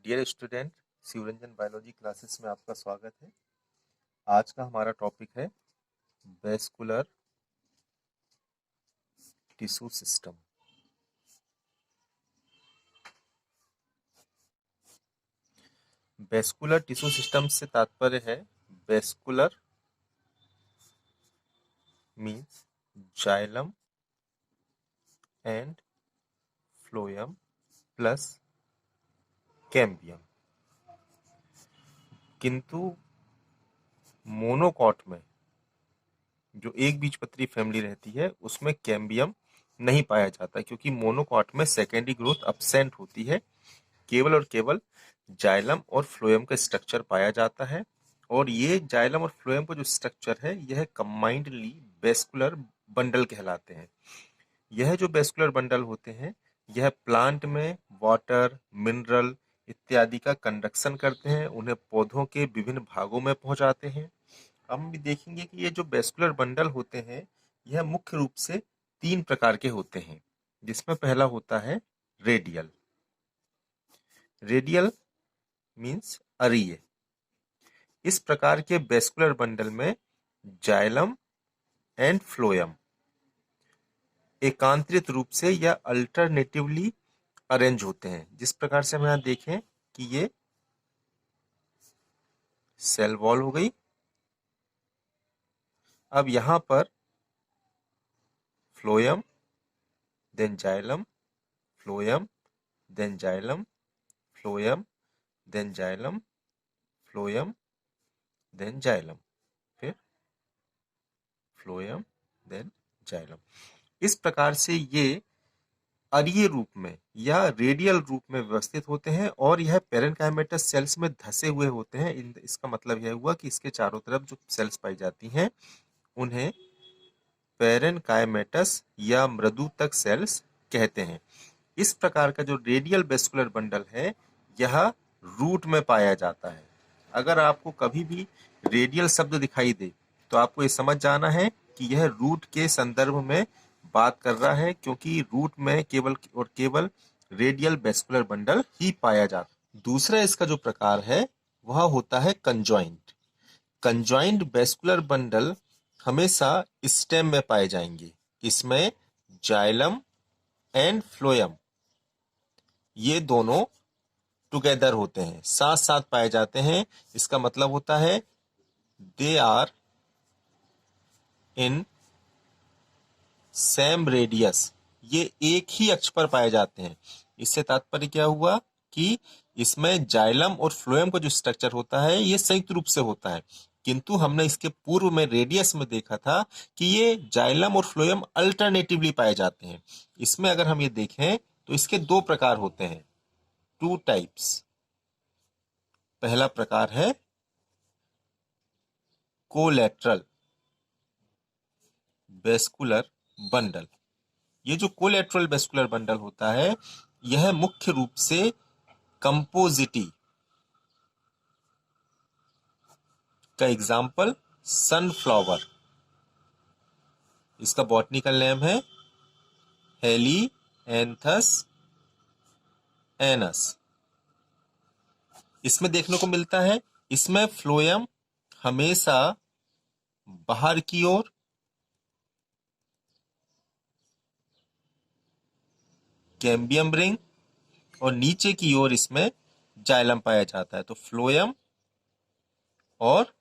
Dear student, Shivranjan biology classes में आपका स्वागत है। आज का हमारा टॉपिक है vascular tissue system. Vascular tissue system से तात्पर्य है vascular means xylem and phloem plus cambium. किंतु मोनोकॉट में जो एक बीजपत्री फैमिली रहती है उसमें कैम्बियम नहीं पाया जाता, क्योंकि मोनोकॉट में सेकेंडरी ग्रोथ अब्सेंट होती है। केवल और केवल जाइलम और फ्लोएम का स्ट्रक्चर पाया जाता है, और ये जाइलम और फ्लोएम का जो स्ट्रक्चर है यह कंबाइंडली वेस्कुलर बंडल कहलाते हैं। यह जो वेस्कुलर बंडल होते हैं यह प्लांट में वाटर, मिनरल इत्यादि का कंडक्शन करते हैं, उन्हें पौधों के विभिन्न भागों में पहुंचाते हैं। हम भी देखेंगे कि ये जो वेस्कुलर बंडल होते हैं यह मुख्य रूप से 3 प्रकार के होते हैं, जिसमें पहला होता है रेडियल। Radial means अरीय। इस प्रकार के वेस्कुलर बंडल में जाइलम एंड फ्लोएम एकांतरित रूप से या अल्टरनेटिवली अरेंज होते हैं। जिस प्रकार से हम यहाँ देखें कि ये सेल वॉल हो गई। अब यहां पर phloem, then xylem, phloem, then xylem, phloem, then xylem, phloem, then xylem, फिर फ्लोएम, देन जाइलम। इस प्रकार से ये अरीय रूप में या रेडियल रूप में व्यवस्थित होते हैं, और यह पेरेन्काइमेटस सेल्स में धसे हुए होते हैं। इसका मतलब यह हुआ कि इसके चारों तरफ जो सेल्स पाई जाती हैं उन्हें पेरेन्काइमेटस या मृदुतक सेल्स कहते हैं। इस प्रकार का जो रेडियल वेस्कुलर बंडल है यह रूट में पाया जाता है। अगर आपको कभी भी रेडियल शब्द दिखाई दे तो आपको ये समझ जाना है कि यह रूट के संदर्भ में बात कर रहा है, क्योंकि रूट में केवल और केवल रेडियल वेस्कुलर बंडल ही पाया जाता है। दूसरा इसका जो प्रकार है वह होता है कंजॉइंट। कंजॉइंट वेस्कुलर बंडल हमेशा स्टेम में पाए जाएंगे। इसमें जाइलम एंड फ्लोएम ये दोनों टुगेदर होते हैं, साथ साथ पाए जाते हैं। इसका मतलब होता है they are in same radius, ये एक ही अक्ष पर पाए जाते हैं। इससे तात्पर्य क्या हुआ कि इसमें जाइलम और फ्लोएम का जो स्ट्रक्चर होता है ये संयुक्त रूप से होता है, किंतु हमने इसके पूर्व में रेडियस में देखा था कि ये जाइलम और फ्लोएम अल्टरनेटिवली पाए जाते हैं। इसमें अगर हम ये देखें तो इसके 2 प्रकार होते हैं, 2 टाइप्स। पहला प्रकार है कोलेटरल वेस्कुलर बंडल। ये जो कोलेटरल वेस्कुलर बंडल होता है यह मुख्य रूप से कंपोजिटी का एग्जाम्पल सनफ्लावर, इसका बॉटनिकल नेम है हेलिएंथस एनस। इसमें देखने को मिलता है इसमें फ्लोएम हमेशा बाहर की ओर, कैम्बियम रिंग, और नीचे की ओर इसमें जाइलम पाया जाता है। तो फ्लोएम और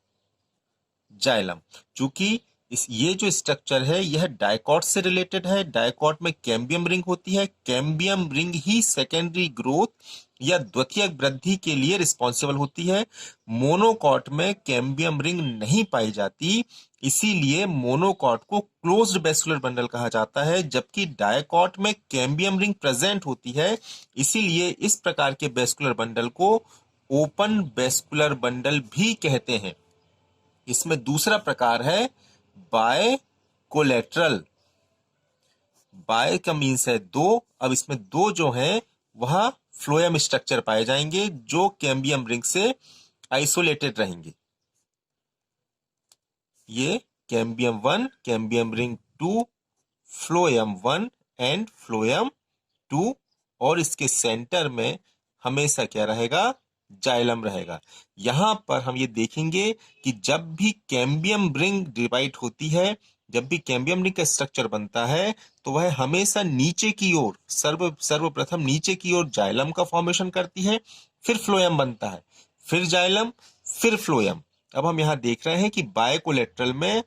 जाइलम, चूंकि ये जो स्ट्रक्चर है यह डाइकॉट से रिलेटेड है। डाइकॉट में कैम्बियम रिंग होती है। कैम्बियम रिंग ही सेकेंडरी ग्रोथ या द्वितीयक वृद्धि के लिए रिस्पॉन्सिबल होती है। मोनोकॉट में कैम्बियम रिंग नहीं पाई जाती, इसीलिए मोनोकॉट को क्लोज्ड वेस्कुलर बंडल कहा जाता है, जबकि डाइकॉट में कैम्बियम रिंग प्रेजेंट होती है, इसीलिए इस प्रकार के वेस्कुलर बंडल को ओपन वेस्कुलर बंडल भी कहते हैं। इसमें दूसरा प्रकार है बाय कोलेटरल। बाय का मीन्स है 2। अब इसमें 2 जो हैं वह फ्लोएम स्ट्रक्चर पाए जाएंगे जो कैम्बियम रिंग से आइसोलेटेड रहेंगे। ये cambium 1, cambium ring 2, phloem 1 and phloem 2, और इसके सेंटर में हमेशा क्या रहेगा, जाइलम रहेगा। यहां पर हम ये देखेंगे कि जब भी कैम्बियम रिंग डिवाइड होती है, जब भी कैम्बियम रिंग का स्ट्रक्चर बनता है, तो वह हमेशा नीचे की ओर सर्वप्रथम नीचे की ओर जाइलम का फॉर्मेशन करती है, फिर फ्लोएम बनता है, फिर जाइलम, फिर फ्लोएम। अब हम यहाँ देख रहे हैं कि बायकोलेट्रल में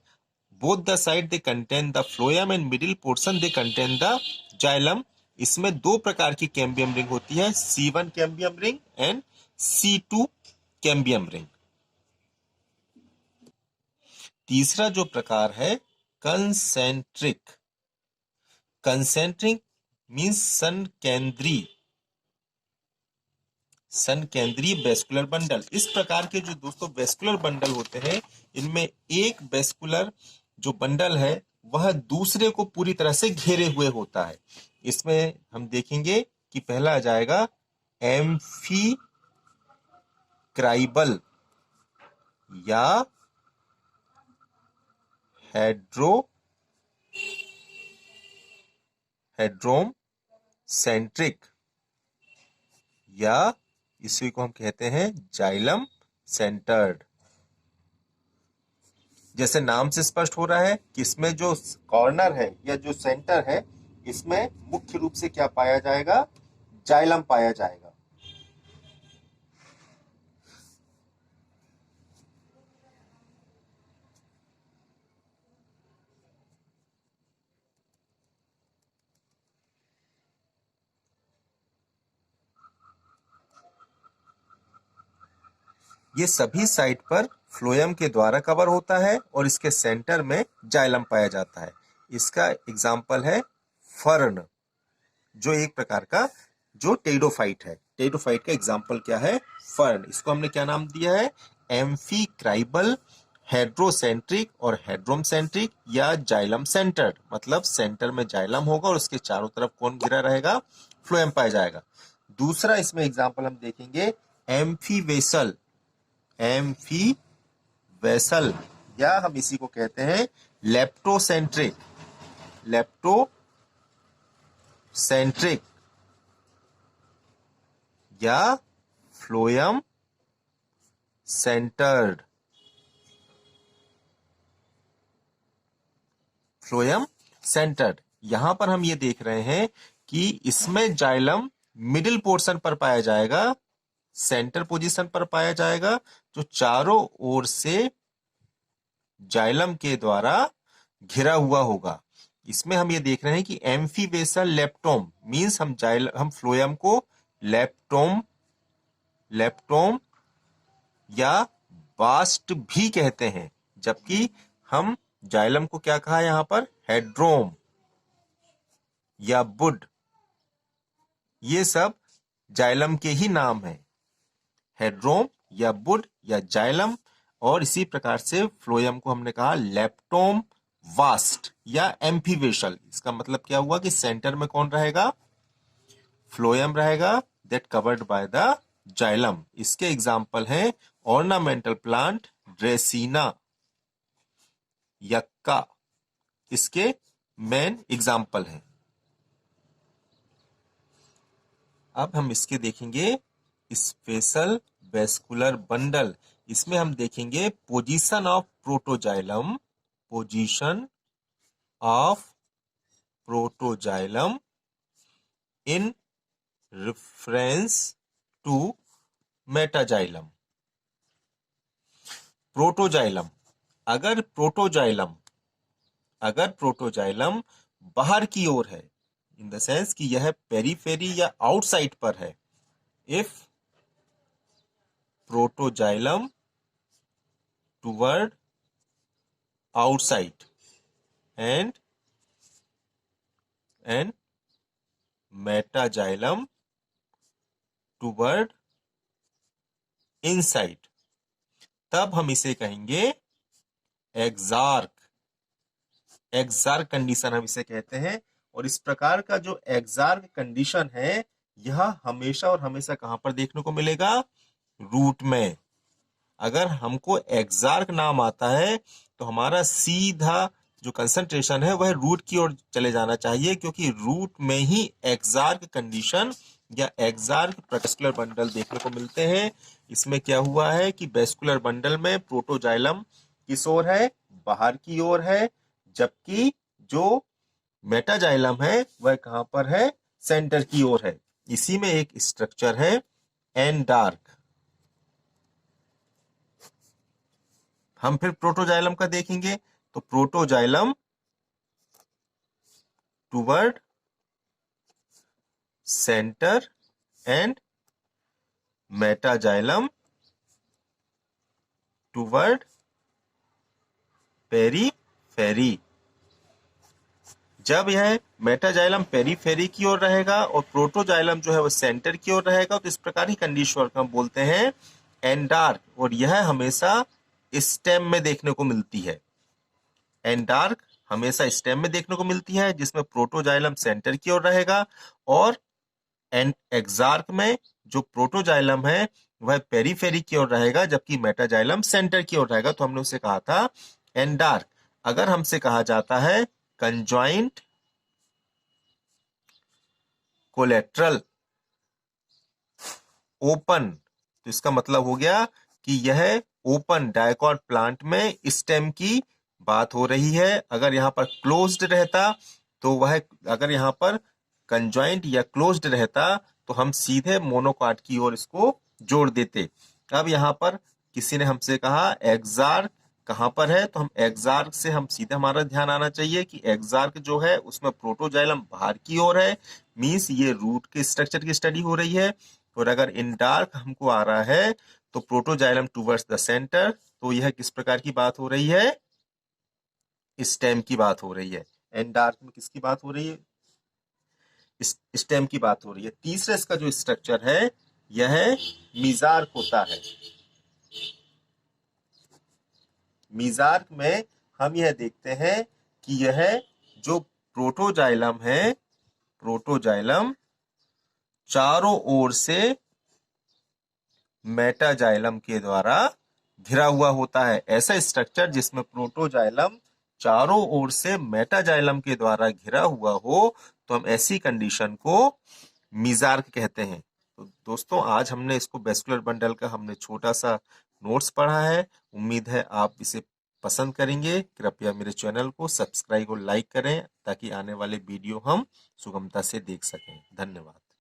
both the side they contain the phloem and middle portion they contain the xylem. इसमें दो प्रकार की कैम्बियम रिंग होती है, C1 cambium ring and C2 cambium ring. तीसरा जो प्रकार है कंसेंट्रिक। कंसेंट्रिक मीन्स संकेंद्रीय वेस्कुलर बंडल। इस प्रकार के जो दोस्तों वेस्कुलर बंडल होते हैं, इनमें एक वेस्कुलर जो बंडल है वह दूसरे को पूरी तरह से घेरे हुए होता है। इसमें हम देखेंगे कि पहला आ जाएगा एम्फीक्राइबल या हेड्रोम सेंट्रिक, या इसी को हम कहते हैं जाइलम सेंटर्ड। जैसे नाम से स्पष्ट हो रहा है कि इसमें जो कॉर्नर है या जो सेंटर है, इसमें मुख्य रूप से क्या पाया जाएगा, जाइलम पाया जाएगा। ये सभी साइड पर फ्लोएम के द्वारा कवर होता है और इसके सेंटर में जाइलम पाया जाता है। इसका एग्जाम्पल है फर्न, जो एक प्रकार का जो टेडोफाइट है। टेडोफाइट का एग्जाम्पल क्या है, फर्न। इसको हमने क्या नाम दिया है, एम्फीक्राइबल, हेड्रोसेंट्रिक और हेड्रोमसेंट्रिक या जाइलम सेंटर्ड। मतलब सेंटर में जाइलम होगा और उसके चारों तरफ कौन घिरा रहेगा, फ्लोएम पाया जाएगा। दूसरा इसमें एग्जाम्पल हम देखेंगे एम्फीवेसल। एम्फीवेसल या हम इसी को कहते हैं लेप्टोसेंट्रिक। लेप्टोसेंट्रिक या फ्लोएम सेंटर्ड। Phloem centred. यहां पर हम ये देख रहे हैं कि इसमें जाइलम मिडिल पोर्शन पर पाया जाएगा, सेंटर पोजीशन पर पाया जाएगा, जो चारों ओर से जाइलम के द्वारा घिरा हुआ होगा। इसमें हम ये देख रहे हैं कि एम्फीवेसल लेप्टोम मींस हम फ्लोएम को लेप्टोम या बास्ट भी कहते हैं, जबकि हम जाइलम को क्या कहा यहां पर, हेड्रोम या बुड। ये सब जाइलम के ही नाम है, हेड्रोम या बुड या जाइलम। और इसी प्रकार से फ्लोएम को हमने कहा लेप्टोम वास्ट या एम्फीवेसल। इसका मतलब क्या हुआ कि सेंटर में कौन रहेगा, फ्लोएम रहेगा, that covered by the xylem. इसके एग्जाम्पल हैं ऑर्नामेंटल प्लांट ड्रेसीना, यक्का, इसके मेन एग्जाम्पल हैं। अब हम इसके देखेंगे स्पेशल वेस्कुलर बंडल। इसमें हम देखेंगे position of protoxylem, position of protoxylem in reference to metaxylem. Protoxylem, अगर प्रोटोजाइलम बाहर की ओर है, इन द सेंस कि यह पेरीफेरी या आउटसाइड पर है, if protoxylem toward outside and metaxylem toward inside, तब हम इसे कहेंगे एक्सार्क कंडीशन हम इसे कहते हैं। और इस प्रकार का जो एक्सार्क कंडीशन है, यह हमेशा और हमेशा कहां पर देखने को मिलेगा, रूट में। अगर हमको एक्सार्क नाम आता है तो हमारा सीधा जो कंसंट्रेशन है वह रूट की ओर चले जाना चाहिए, क्योंकि रूट में ही एक्सार्क कंडीशन या एक्सार्क वेस्कुलर बंडल देखने को मिलते हैं। इसमें क्या हुआ है कि वेस्कुलर बंडल में प्रोटोजाइलम किस ओर है, बाहर की ओर है, जबकि जो मेटाजाइलम है वह कहां पर है, सेंटर की ओर है। इसी में एक स्ट्रक्चर है एंडार्क। हम फिर प्रोटोजाइलम का देखेंगे तो protoxylem toward centre and metaxylem toward periphery. जब यह मेटाजाइलम पेरीफेरी की ओर रहेगा और प्रोटोजाइलम जो है वो सेंटर की ओर रहेगा, तो इस प्रकार की कंडीशन को हम बोलते हैं एंडार्क, और यह हमेशा स्टेम में देखने को मिलती है। एंडार्क हमेशा स्टेम में देखने को मिलती है, जिसमें प्रोटोजाइलम सेंटर की ओर रहेगा, और एक्सार्क में जो प्रोटोजाइलम है वह पेरीफेरी की ओर रहेगा, जबकि मेटाजाइलम सेंटर की ओर रहेगा। तो हमने उसे कहा था एंडार्क। अगर हमसे कहा जाता है कंजॉइंट कोलेट्रल ओपन, तो इसका मतलब हो गया कि यह ओपन डायकॉट प्लांट में स्टेम की बात हो रही है। अगर यहां पर क्लोज्ड रहता तो वह, अगर यहां पर कंजॉइंट या क्लोज्ड रहता तो हम सीधे मोनोकाट की ओर इसको जोड़ देते। अब यहां पर किसी ने हमसे कहा एक्सार्क कहां पर है, तो हम एक्सार्क से हम सीधे, हमारा ध्यान आना चाहिए कि एक्सार्क जो है उसमें प्रोटोजाइलम बाहर की ओर है, मींस ये रूट के स्ट्रक्चर की स्टडी हो रही है। और अगर इन डार्क हमको आ रहा है तो प्रोटोजाइलम टुवर्ड्स द सेंटर, तो यह किस प्रकार की बात हो रही है, स्टेम की बात हो रही है। एन डार्क में किसकी बात हो रही है, स्टेम की बात हो रही है। तीसरा इसका जो स्ट्रक्चर है यह मीजार्क होता है। मीजार्क में हम यह देखते हैं कि यह जो प्रोटोजाइलम है, प्रोटोजाइलम चारों ओर से मेटाजाइलम के द्वारा घिरा हुआ होता है। ऐसा स्ट्रक्चर जिसमें प्रोटोजाइलम चारों ओर से मेटाजाइलम के द्वारा घिरा हुआ हो, तो हम ऐसी कंडीशन को मीजार्क कहते हैं। तो दोस्तों, आज हमने इसको वेस्कुलर बंडल का हमने छोटा सा नोट्स पढ़ा है। उम्मीद है आप इसे पसंद करेंगे। कृपया मेरे चैनल को सब्सक्राइब और लाइक करें ताकि आने वाले वीडियो हम सुगमता से देख सकें। धन्यवाद।